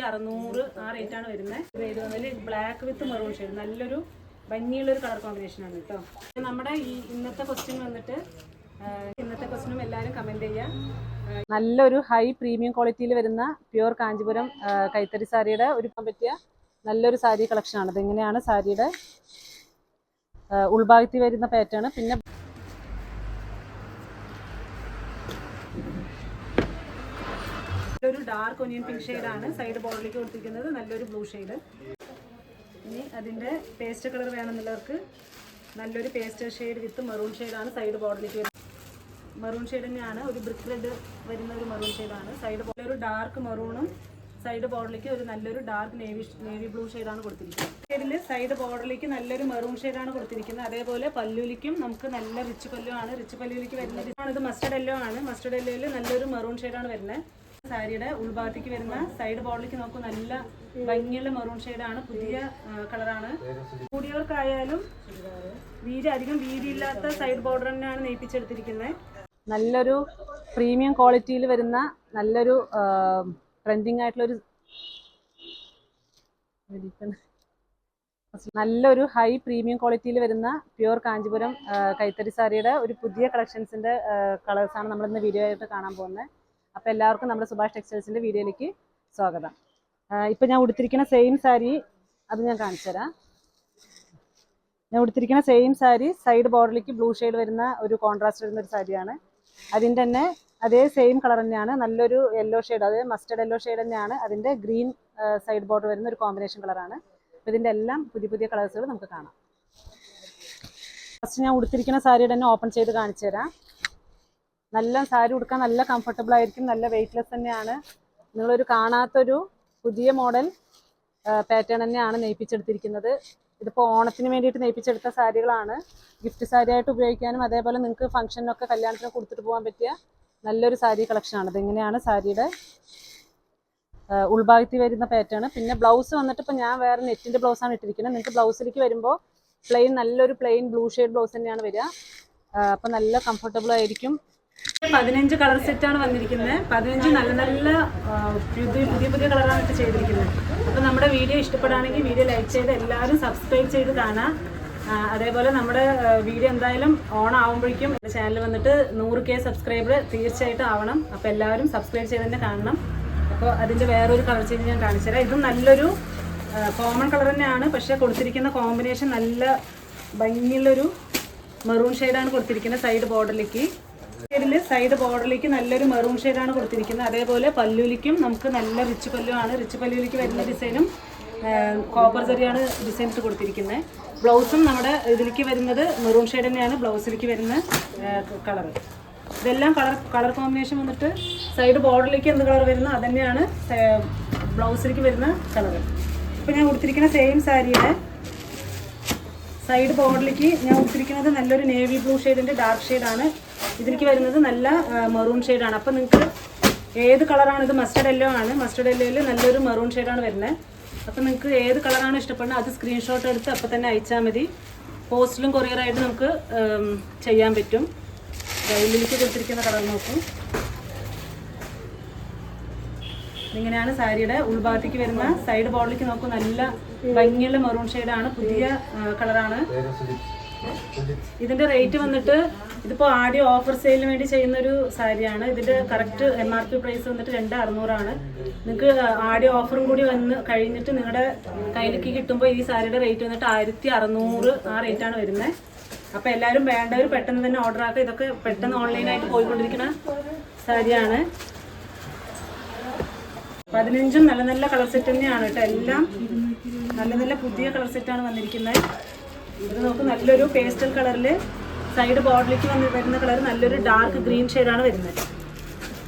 600 ആ റേറ്റാണ് വരുന്നത്. ഇത് വന്നിട്ട് ബ്ലാക്ക് വിത്ത് മെറൂൺ ഷെയ്ഡ്, നല്ലൊരു ഭംഗിയുള്ളൊരു കളർ കോമ്പിനേഷനാണ് കേട്ടോ. നമ്മുടെ ഈ ഇന്നത്തെ ക്വസ്റ്റ്യൻ വന്നിട്ട്, ഇന്നത്തെ ക്വസ്റ്റ്യനും എല്ലാവരും കമൻറ്റ് ചെയ്യുക. നല്ലൊരു ഹൈ പ്രീമിയം ക്വാളിറ്റിയിൽ വരുന്ന പ്യുവർ കാഞ്ചീപുരം കൈത്തറി സാരിയുടെ ഒരുക്കാൻ പറ്റിയ നല്ലൊരു സാരി കളക്ഷനാണ്. ഇതെങ്ങനെയാണ് സാരിയുടെ ഉൾഭാഗത്തിൽ വരുന്ന പാറ്റേൺ. പിന്നെ ഒരു ഡാർക്ക് ഒനിയൻ പിങ്ക് ഷെയ്ഡാണ് സൈഡ് ബോർഡിലേക്ക് കൊടുത്തിരിക്കുന്നത്, നല്ലൊരു ബ്ലൂ ഷെയ്ഡ്. ഇനി അതിൻ്റെ പേസ്റ്റ് കളർ വേണമെന്നുള്ളവർക്ക് നല്ലൊരു പേസ്റ്റ് ഷെയ്ഡ് വിത്ത് മെറൂൺ ഷെയ്ഡാണ് സൈഡ് ബോർഡിലേക്ക് വരുന്നത്. മെറൂൺ ഷെയ്ഡ് തന്നെയാണ്, ഒരു ബ്രിക്ക് റെഡ് വരുന്ന ഒരു മെറൂൺ ഷെയ്ഡാണ്. സൈഡ് ബോർഡിൽ ഒരു ഡാർക്ക് മെറൂണും സൈഡ് ബോർഡിലേക്ക് ഒരു നല്ലൊരു ഡാർക്ക് നേവി ബ്ലൂ ഷെയ്ഡാണ് കൊടുത്തിരിക്കുന്നത്. ഷെയ്ഡിൽ സൈഡ് ബോർഡിലേക്ക് നല്ലൊരു മെറൂൺ ഷെയ്ഡാണ് കൊടുത്തിരിക്കുന്നത്. അതേപോലെ പല്ലുലിക്കും നമുക്ക് നല്ല റിച്ച് പല്ലു ആണ്. റിച്ച് പല്ലുവിലേക്ക് വരുന്നത് ഇത് മസ്റ്റർഡ് യെല്ലോ ആണ്. മസ്റ്റർഡ് യെല്ലോയിൽ നല്ലൊരു മെറൂൺ ഷെയ്ഡാണ് വരുന്നത്. സാരിയുടെ ഉൾഭാഗത്തേക്ക് വരുന്ന സൈഡ് ബോർഡിലേക്ക് നമുക്ക് നല്ല ഭംഗിയുള്ള മെറൂൺ ഷെയ്ഡാണ്, പുതിയ കളറാണ്. കൂടിയവർക്കായാലും അധികം വീതിയില്ലാത്ത സൈഡ് ബോർഡർ തന്നെയാണ് നെയ്പ്പിച്ചെടുത്തിരിക്കുന്നത്. നല്ലൊരു പ്രീമിയം ക്വാളിറ്റിയിൽ വരുന്ന നല്ലൊരു ട്രെൻഡിങ് ആയിട്ടുള്ളൊരു നല്ലൊരു ഹൈ പ്രീമിയം ക്വാളിറ്റിയിൽ വരുന്ന പ്യുവർ കാഞ്ചീപുരം കൈത്തറി സാരിയുടെ ഒരു പുതിയ കളക്ഷൻസിൻ്റെ കളേഴ്സാണ് നമ്മളിന്ന് വീഡിയോ ആയിട്ട് കാണാൻ പോകുന്നത്. അപ്പോൾ എല്ലാവർക്കും നമ്മുടെ സുഭാഷ് ടെക്സ്റ്റൈൽസിൻ്റെ വീഡിയോയിലേക്ക് സ്വാഗതം. ഇപ്പം ഞാൻ ഉടുത്തിരിക്കുന്ന സെയിം സാരി അത് ഞാൻ കാണിച്ചു തരാം. ഞാൻ ഉടുത്തിരിക്കുന്ന സെയിം സാരി സൈഡ് ബോർഡിലേക്ക് ബ്ലൂ ഷെയ്ഡ് വരുന്ന ഒരു കോൺട്രാസ്റ്റ് വരുന്ന ഒരു സാരിയാണ്. അതിൻ്റെ തന്നെ അതേ സെയിം കളർ തന്നെയാണ്, നല്ലൊരു യെല്ലോ ഷെയ്ഡ്, അതായത് മസ്റ്റർഡ് യെല്ലോ ഷെയ്ഡ് തന്നെയാണ്. അതിൻ്റെ ഗ്രീൻ സൈഡ് ബോർഡർ വരുന്ന ഒരു കോമ്പിനേഷൻ കളറാണ്. അപ്പോൾ ഇതിൻ്റെ എല്ലാം പുതിയ പുതിയ കളേഴ്സുകൾ നമുക്ക് കാണാം. ഫസ്റ്റ് ഞാൻ ഉടുത്തിരിക്കുന്ന സാരിയുടെ തന്നെ ഓപ്പൺ ചെയ്ത് കാണിച്ചു തരാം. നല്ല സാരി ഉടുക്കാൻ നല്ല കംഫർട്ടബിൾ ആയിരിക്കും, നല്ല വെയ്റ്റ്ലെസ് തന്നെയാണ്. നിങ്ങളൊരു കാണാത്തൊരു പുതിയ മോഡൽ പാറ്റേൺ തന്നെയാണ് നെയ്പ്പിച്ചെടുത്തിരിക്കുന്നത്. ഇതിപ്പോൾ ഓണത്തിന് വേണ്ടിയിട്ട് നെയ്പ്പിച്ചെടുത്ത സാരികളാണ്. ഗിഫ്റ്റ് സാരി ആയിട്ട് ഉപയോഗിക്കാനും അതേപോലെ നിങ്ങൾക്ക് ഫംഗ്ഷനൊക്കെ കല്യാണത്തിന് കൊടുത്തിട്ട് പോകാൻ പറ്റിയ നല്ലൊരു സാരി കളക്ഷനാണ്. ഇതെങ്ങനെയാണ് സാരിയുടെ ഉൾഭാഗത്തിൽ വരുന്ന പാറ്റേൺ. പിന്നെ ബ്ലൗസ് വന്നിട്ട് ഇപ്പോൾ ഞാൻ വേറെ നെറ്റിൻ്റെ ബ്ലൗസാണ് ഇട്ടിരിക്കുന്നത്. നിങ്ങൾക്ക് ബ്ലൗസിലേക്ക് വരുമ്പോൾ നല്ലൊരു പ്ലെയിൻ ബ്ലൂ ഷെയ്ഡ് ബ്ലൗസ് തന്നെയാണ് വരിക. അപ്പോൾ നല്ല കംഫർട്ടബിൾ ആയിരിക്കും. 15 കളർ സെറ്റാണ് വന്നിരിക്കുന്നത്. 15 നല്ല നല്ല പുതിയ കളറാണ് ഇട്ട് ചെയ്തിരിക്കുന്നത്. അപ്പോൾ നമ്മുടെ വീഡിയോ ഇഷ്ടപ്പെടുകയാണെങ്കിൽ വീഡിയോ ലൈക്ക് ചെയ്ത് എല്ലാവരും സബ്സ്ക്രൈബ് ചെയ്ത് കാണാം. അതേപോലെ നമ്മുടെ വീഡിയോ എന്തായാലും ഓൺ ആകുമ്പോഴേക്കും ചാനൽ വന്നിട്ട് 100K സബ്സ്ക്രൈബർ തീർച്ചയായിട്ടും ആവണം. അപ്പോൾ എല്ലാവരും സബ്സ്ക്രൈബ് ചെയ്ത് തന്നെ കാണണം. അപ്പോൾ അതിൻ്റെ വേറൊരു കളർ ചേഞ്ച് ഞാൻ കാണിച്ചു തരാം. ഇതും നല്ലൊരു കോമൺ കളർ തന്നെയാണ്, പക്ഷേ കൊടുത്തിരിക്കുന്ന കോമ്പിനേഷൻ നല്ല ഭംഗിയുള്ളൊരു മെറൂൺ ഷെയ്ഡാണ് കൊടുത്തിരിക്കുന്നത്. സൈഡ് ബോർഡറിലേക്ക് നല്ലൊരു മെറൂൺ ഷെയ്ഡാണ് കൊടുത്തിരിക്കുന്നത്. അതേപോലെ പല്ലുലിക്കും നമുക്ക് നല്ല റിച്ച് പല്ലുവാണ്. റിച്ച് പല്ലുവിലേക്ക് വരുന്ന ഡിസൈനും കോപ്പർ ജറിയാണ് ഡിസൈൻ ഇട്ട് കൊടുത്തിരിക്കുന്നത്. ബ്ലൗസും നമ്മുടെ ഇതിലേക്ക് വരുന്നത് മെറൂൺ ഷെയ്ഡ് തന്നെയാണ് ബ്ലൗസിലേക്ക് വരുന്ന കളർ. ഇതെല്ലാം കളർ കോമ്പിനേഷൻ വന്നിട്ട് സൈഡ് ബോർഡറിലേക്ക് എന്ത് കളർ വരുന്നു അത് തന്നെയാണ് ബ്ലൗസിലേക്ക് വരുന്ന കളർ. ഇപ്പോൾ ഞാൻ കൊടുത്തിരിക്കുന്ന സെയിം സാരിയുടെ സൈഡ് ബോർഡറിലേക്ക് ഞാൻ കൊടുത്തിരിക്കുന്നത് നല്ലൊരു നേവി ബ്ലൂ ഷെയ്ഡിൻ്റെ ഡാർക്ക് ഷെയ്ഡാണ്. ഇതിലേക്ക് വരുന്നത് നല്ല മെറൂൺ ഷെയ്ഡാണ്. അപ്പോൾ നിങ്ങൾക്ക് ഏത് കളറാണ്, ഇത് മസ്റ്റർഡ് യെല്ലോ ആണ്. മസ്റ്റർഡ് യെല്ലോയിൽ നല്ലൊരു മെറൂൺ ഷെയ്ഡാണ് വരുന്നത്. അപ്പോൾ നിങ്ങൾക്ക് ഏത് കളറാണ് ഇഷ്ടപ്പെടുന്നത് അത് സ്ക്രീൻഷോട്ട് എടുത്ത് അപ്പോൾ തന്നെ അയച്ചാൽ മതി. പോസ്റ്റിലും കൊറിയറായിട്ട് നമുക്ക് ചെയ്യാൻ പറ്റും. ഇതിലേക്ക് കൊടുത്തിരിക്കുന്ന കളർ നോക്കും. ഇങ്ങനെയാണ് സാരിയുടെ ഉൾഭാഗത്തേക്ക് വരുന്ന സൈഡ് ബോർഡിലേക്ക് നോക്കും. നല്ല ഭംഗിയുള്ള മെറൂൺ ഷെയ്ഡാണ്, പുതിയ കളറാണ്. ഇതിൻ്റെ റേറ്റ് വന്നിട്ട് ഇതിപ്പോൾ ആദ്യം ഓഫർ സെയിലിന് വേണ്ടി ചെയ്യുന്നൊരു സാരിയാണ്. ഇതിൻ്റെ കറക്റ്റ് MRP പ്രൈസ് വന്നിട്ട് 2600 നിങ്ങൾക്ക് ആദ്യം ഓഫറും കൂടി വന്ന് കഴിഞ്ഞിട്ട് നിങ്ങളുടെ കയ്യിലേക്ക് കിട്ടുമ്പോൾ ഈ സാരിയുടെ റേറ്റ് വന്നിട്ട് 1600 ആ റേറ്റാണ് വരുന്നത്. അപ്പോൾ എല്ലാവരും വേണ്ടവർ പെട്ടെന്ന് തന്നെ ഓർഡർ ആക്കുക. ഇതൊക്കെ പെട്ടെന്ന് ഓൺലൈനായിട്ട് പോയിക്കൊണ്ടിരിക്കുന്ന സാരിയാണ്. 15 നല്ല നല്ല കളർ സെറ്റ് തന്നെയാണ് കേട്ടോ. എല്ലാം നല്ല നല്ല പുതിയ കളർ സെറ്റാണ് വന്നിരിക്കുന്നത്. ഇത് നമുക്ക് നല്ലൊരു പേസ്റ്റൽ കളറിൽ സൈഡ് ബോർഡിലേക്ക് വരുന്ന കളർ നല്ലൊരു ഡാർക്ക് ഗ്രീൻ ഷെയ്ഡാണ് വരുന്നത്.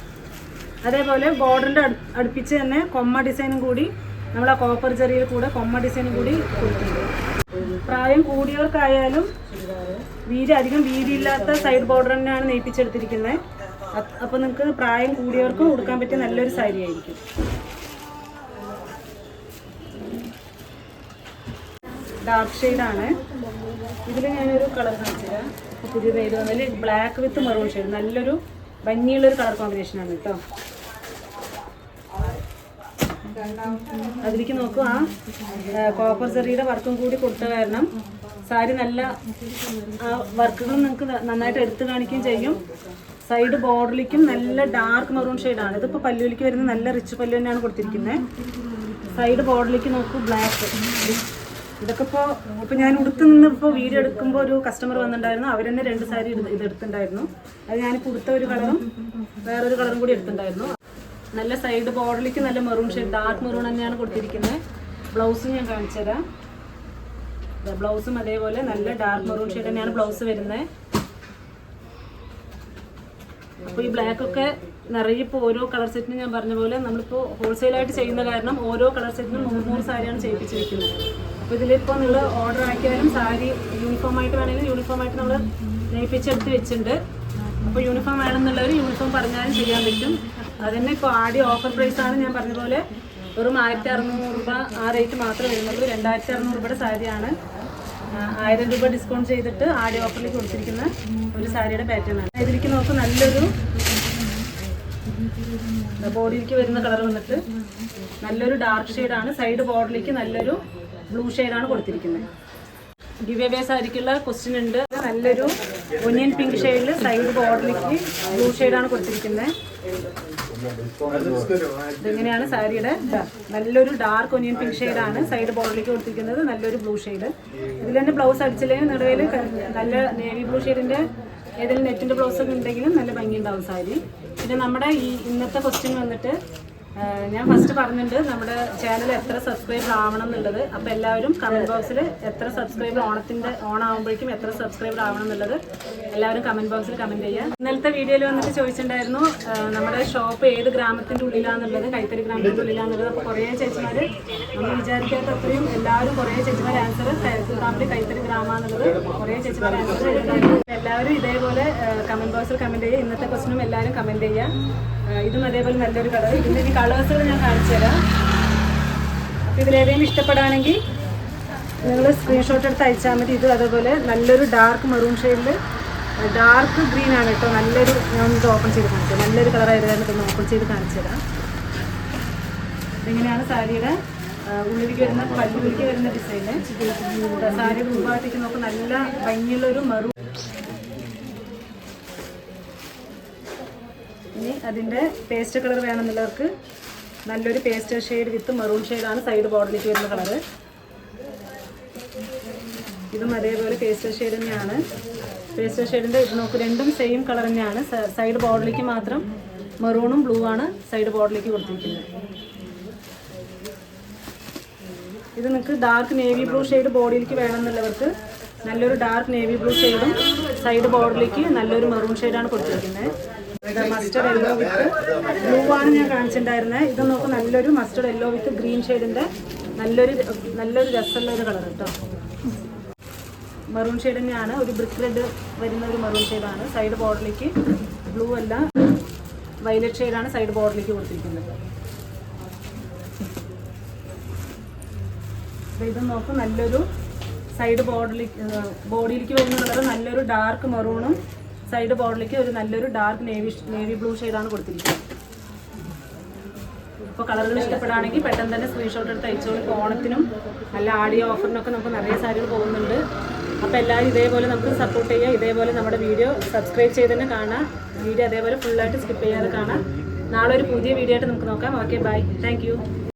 അതേപോലെ ബോർഡറിൻ്റെ അടുപ്പിച്ച് തന്നെ കൊമ്മ ഡിസൈനും കൂടി നമ്മൾ ആ കോപ്പർ ജറിയിൽ കൂടെ കൊമ്മ ഡിസൈനും കൂടി കൊടുത്തിട്ടുണ്ട്. പ്രായം കൂടിയവർക്കായാലും അധികം വീതിയില്ലാത്ത സൈഡ് ബോർഡർ തന്നെയാണ് നെയ്പ്പിച്ചെടുത്തിരിക്കുന്നത്. അപ്പോൾ നിങ്ങൾക്ക് പ്രായം കൂടിയവർക്കും കൊടുക്കാൻ പറ്റിയ നല്ലൊരു സാരി ആയിരിക്കും. ഡാർക്ക് ഷെയ്ഡാണ്. ഇതിൽ ഞാനൊരു കളർ കാണിച്ചു തരാം. പുതിയ പേര് വന്നതിൽ ബ്ലാക്ക് വിത്ത് മെറൂൺ ഷെയ്ഡ് നല്ലൊരു ഭംഗിയുള്ളൊരു കളർ കോമ്പിനേഷനാണ് കേട്ടോ. അതിലേക്ക് നോക്കൂ, ആ കോപ്പർ സെറിയുടെ വർക്കും കൂടി കൊടുത്ത കാരണം സാരി നല്ല വർക്കുകൾ നിങ്ങൾക്ക് നന്നായിട്ട് എടുത്തു കാണിക്കുകയും ചെയ്യും. സൈഡ് ബോർഡറിലേക്കും നല്ല ഡാർക്ക് മെറൂൺ ഷെയ്ഡാണ്. ഇതിപ്പോൾ പല്ലുവിലേക്ക് വരുന്ന നല്ല റിച്ച് പല്ലു തന്നെയാണ് കൊടുത്തിരിക്കുന്നത്. സൈഡ് ബോർഡറിലേക്ക് നോക്കൂ, ബ്ലാക്ക്. ഇതൊക്കെ ഇപ്പോൾ ഞാൻ ഉടുത്ത് നിന്ന് ഇപ്പോൾ വീഡിയോ എടുക്കുമ്പോൾ ഒരു കസ്റ്റമർ വന്നിട്ടുണ്ടായിരുന്നു. അവർ തന്നെ 2 സാരി എടുത്തിട്ടുണ്ടായിരുന്നു. അത് ഞാനിപ്പോൾ ഉടുത്ത ഒരു കളറും വേറൊരു കളറും കൂടി എടുത്തിട്ടുണ്ടായിരുന്നു. നല്ല സൈഡ് ബോർഡറിലേക്ക് നല്ല മെറൂൺ ഷെയ്ഡ്, ഡാർക്ക് മെറൂൺ തന്നെയാണ് കൊടുത്തിരിക്കുന്നത്. ബ്ലൗസും ഞാൻ കാണിച്ചു തരാം. ബ്ലൗസും അതേപോലെ നല്ല ഡാർക്ക് മെറൂൺ ഷെയ്ഡ് തന്നെയാണ് ബ്ലൗസ് വരുന്നത്. അപ്പോൾ ഈ ബ്ലാക്കൊക്കെ നിറയെ ഇപ്പോൾ ഓരോ കളർ സെറ്റിനും ഞാൻ പറഞ്ഞ പോലെ നമ്മളിപ്പോൾ ഹോൾസെയിലായിട്ട് ചെയ്യുന്ന കാരണം ഓരോ കളർ സെറ്റിനും 100 സാരിയാണ് ചെയ്യിപ്പിച്ചിരിക്കുന്നത്. അപ്പോൾ ഇതിലിപ്പോൾ നിങ്ങൾ ഓർഡർ ആക്കിയാലും സാരി യൂണിഫോമായിട്ട് വേണമെങ്കിൽ യൂണിഫോമായിട്ട് നമ്മൾ നെയ്പ്പിച്ചെടുത്ത് വെച്ചിട്ടുണ്ട്. അപ്പോൾ യൂണിഫോം വേണമെന്നുള്ളവർ യൂണിഫോം പറഞ്ഞാലും ചെയ്യാൻ പറ്റും. അതന്നെ ഇപ്പോൾ ആദ്യം ഓഫർ പ്രൈസാണ് ഞാൻ പറഞ്ഞ പോലെ വെറും 1600 രൂപ ആ റേറ്റ് മാത്രമേ വരുന്നുള്ളൂ. 2600 രൂപയുടെ സാരിയാണ്. 1000 രൂപ ഡിസ്കൗണ്ട് ചെയ്തിട്ട് ആദ്യ ഓഫറിലേക്ക് കൊടുത്തിരിക്കുന്ന ഒരു സാരിയുടെ പാറ്റേൺ ആണ്. ഇതിലേക്ക് നോക്കും, നല്ലൊരു ബോഡിയിലേക്ക് വരുന്ന കളർ വന്നിട്ട് നല്ലൊരു ഡാർക്ക് ഷെയ്ഡാണ്. സൈഡ് ബോർഡറിലേക്ക് നല്ലൊരു ബ്ലൂ ഷെയ്ഡാണ് കൊടുത്തിരിക്കുന്നത്. ഗിവ് അവേ സാരിക്കുള്ള ക്വസ്റ്റ്യൻ ഉണ്ട്. നല്ലൊരു ഒനിയൻ പിങ്ക് ഷെയ്ഡിൽ സൈഡ് ബോർഡറിലേക്ക് ബ്ലൂ ഷെയ്ഡാണ് കൊടുത്തിരിക്കുന്നത്. ഇതെങ്ങനെയാണ് സാരിയുടെ നല്ലൊരു ഡാർക്ക് ഒനിയൻ പിങ്ക് ഷെയ്ഡാണ് സൈഡ് ബോർഡറിലേക്ക് കൊടുത്തിരിക്കുന്നത്. നല്ലൊരു ബ്ലൂ ഷെയ്ഡ്. ഇതിൽ തന്നെ ബ്ലൗസ് അടിച്ചില്ലെങ്കിൽ നിറയിൽ നല്ല നേവി ബ്ലൂ ഷെയ്ഡിൻ്റെ ഏതെങ്കിലും നെറ്റിൻ്റെ ബ്ലൗസ് ഒക്കെ ഉണ്ടെങ്കിലും നല്ല ഭംഗിയുണ്ടാവും സാരി. പിന്നെ നമ്മുടെ ഈ ഇന്നത്തെ ക്വസ്റ്റ്യൻ വന്നിട്ട് ഞാൻ ഫസ്റ്റ് പറഞ്ഞിട്ടുണ്ട് നമ്മുടെ ചാനൽ എത്ര സബ്സ്ക്രൈബർ ആവണം എന്നുള്ളത്. അപ്പോൾ എല്ലാവരും കമൻറ്റ് ബോക്സിൽ എത്ര സബ്സ്ക്രൈബർ ഓണാകുമ്പോഴേക്കും എത്ര സബ്സ്ക്രൈബർ ആവണം എന്നുള്ളത് എല്ലാവരും കമൻറ്റ് ബോക്സിൽ കമൻറ്റ് ചെയ്യുക. ഇന്നലത്തെ വീഡിയോയിൽ വന്നിട്ട് ചോദിച്ചിട്ടുണ്ടായിരുന്നു നമ്മുടെ ഷോപ്പ് ഏത് ഗ്രാമത്തിൻ്റെ ഉള്ളിലാണെന്നുള്ളത്, കൈത്തറി ഗ്രാമത്തിൻ്റെ ഉള്ളിലാണെന്നുള്ളത്. അപ്പോൾ കുറേ ചേച്ചിമാർ നമ്മൾ വിചാരിക്കാത്ത അത്രയും എല്ലാവരും കുറേ ചേച്ചിമാർ ആൻസർ ഫാമിലി കൈത്തറി ഗ്രാമമാണെന്നുള്ളത് കുറേ ചേച്ചിമാർ ആൻസർ ചെയ്തിട്ടുണ്ടായിരുന്നു. എല്ലാവരും ഇതേപോലെ കമൻറ്റ് ബോക്സിൽ കമൻറ്റ് ചെയ്യുക. ഇന്നത്തെ ക്വസ്റ്റിനും എല്ലാവരും കമൻറ്റ് ചെയ്യുക. ഇതും അതേപോലെ നല്ലൊരു കളർ. ഇതിൻ്റെ ഈ കളേഴ്സുകൾ ഞാൻ കാണിച്ചു തരാം. അപ്പോൾ ഇതിലേതെങ്കിലും ഇഷ്ടപ്പെടുകയാണെങ്കിൽ നിങ്ങൾ സ്ക്രീൻഷോട്ട് എടുത്ത് അയച്ചാൽ മതി. ഇത് അതേപോലെ നല്ലൊരു ഡാർക്ക് മെറൂൺ ഷെയ്ഡിൽ ഡാർക്ക് ഗ്രീൻ ആണ് കേട്ടോ. നല്ലൊരു, ഞാൻ ഇത് ഓപ്പൺ ചെയ്ത് കാണിച്ചു, നല്ലൊരു കളറായിരുന്നു. ഇതൊന്ന് ഓപ്പൺ ചെയ്ത് കാണിച്ചു തരാം. ഇങ്ങനെയാണ് സാരിയുടെ ഉള്ളിലേക്ക് വരുന്ന പല്ലുവിലേക്ക് വരുന്ന ഡിസൈന്. സാരി ഉൾഭാഗത്തേക്ക് നോക്കും, നല്ല ഭംഗിയുള്ളൊരു മെറൂൺ. ഇനി അതിൻ്റെ പേസ്റ്റ് കളർ വേണമെന്നുള്ളവർക്ക് നല്ലൊരു പേസ്റ്റ് ഷെയ്ഡ് വിത്ത് മെറൂൺ ഷെയ്ഡാണ് സൈഡ് ബോർഡറിലേക്ക് വരുന്ന കളറ്. ഇതും അതേപോലെ പേസ്റ്റ് ഷെയ്ഡ് തന്നെയാണ്. പേസ്റ്റ് ഷെയ്ഡിൻ്റെ ഇത് നോക്ക്, രണ്ടും സെയിം കളർ തന്നെയാണ്. സൈഡ് ബോർഡറിലേക്ക് മാത്രം മെറൂണും ബ്ലൂ ആണ് സൈഡ് ബോർഡറിലേക്ക് കൊടുത്തിരിക്കുന്നത്. ഇത് നിങ്ങൾക്ക് ഡാർക്ക് നേവി ബ്ലൂ ഷെയ്ഡ് ബോഡിയിലേക്ക് വേണമെന്നുള്ളവർക്ക് നല്ലൊരു ഡാർക്ക് നേവി ബ്ലൂ ഷെയ്ഡും സൈഡ് ബോർഡറിലേക്ക് നല്ലൊരു മെറൂൺ ഷെയ്ഡാണ് കൊടുത്തിരിക്കുന്നത്. മസ്റ്റർഡ് യെല്ലോ വിത്ത് ബ്ലൂ ആണ് ഞാൻ കാണിച്ചിട്ടുണ്ടായിരുന്നത്. ഇത് നോക്ക്, നല്ലൊരു മസ്റ്റർഡ് യെല്ലോ വിത്ത് ഗ്രീൻ ഷെയ്ഡിൻ്റെ നല്ലൊരു രസമുള്ള ഒരു കളർ കേട്ടോ. മെറൂൺ ഷെയ്ഡ് തന്നെയാണ്, ഒരു ബ്രിക്ക് റെഡ് വരുന്ന ഒരു മെറൂൺ ഷെയ്ഡാണ്. സൈഡ് ബോർഡറിലേക്ക് ബ്ലൂ അല്ല വയലറ്റ് ഷെയ്ഡാണ് സൈഡ് ബോർഡറിലേക്ക് കൊടുത്തിരിക്കുന്നത്. ഇത് നോക്കും, നല്ലൊരു സൈഡ് ബോഡിയിലേക്ക് വരുന്ന കളർ നല്ലൊരു ഡാർക്ക് മെറൂണും സൈഡ് ബോർഡറിലേക്ക് ഒരു നല്ലൊരു ഡാർക്ക് നേവി ബ്ലൂ ഷെയ്ഡാണ് കൊടുത്തിരിക്കുന്നത്. ഇപ്പോൾ കളറുകൾ ഇഷ്ടപ്പെടുകയാണെങ്കിൽ പെട്ടെന്ന് തന്നെ സ്ക്രീൻഷോട്ട് എടുത്ത് അയച്ചോളൂ. ഇപ്പോൾ ഓണത്തിനും നല്ല ആഡിയോ ഓഫറിനൊക്കെ നമുക്ക് നിറയെ സാരികൾ പോകുന്നുണ്ട്. അപ്പോൾ എല്ലാവരും ഇതേപോലെ നമുക്ക് സപ്പോർട്ട് ചെയ്യുക. ഇതേപോലെ നമ്മുടെ വീഡിയോ സബ്സ്ക്രൈബ് ചെയ്ത് തന്നെ കാണാം. വീഡിയോ അതേപോലെ ഫുള്ളായിട്ട് സ്കിപ്പ് ചെയ്യാതെ കാണാം. നാളെ ഒരു പുതിയ വീഡിയോ ആയിട്ട് നമുക്ക് നോക്കാം. Okay, bye, thank U.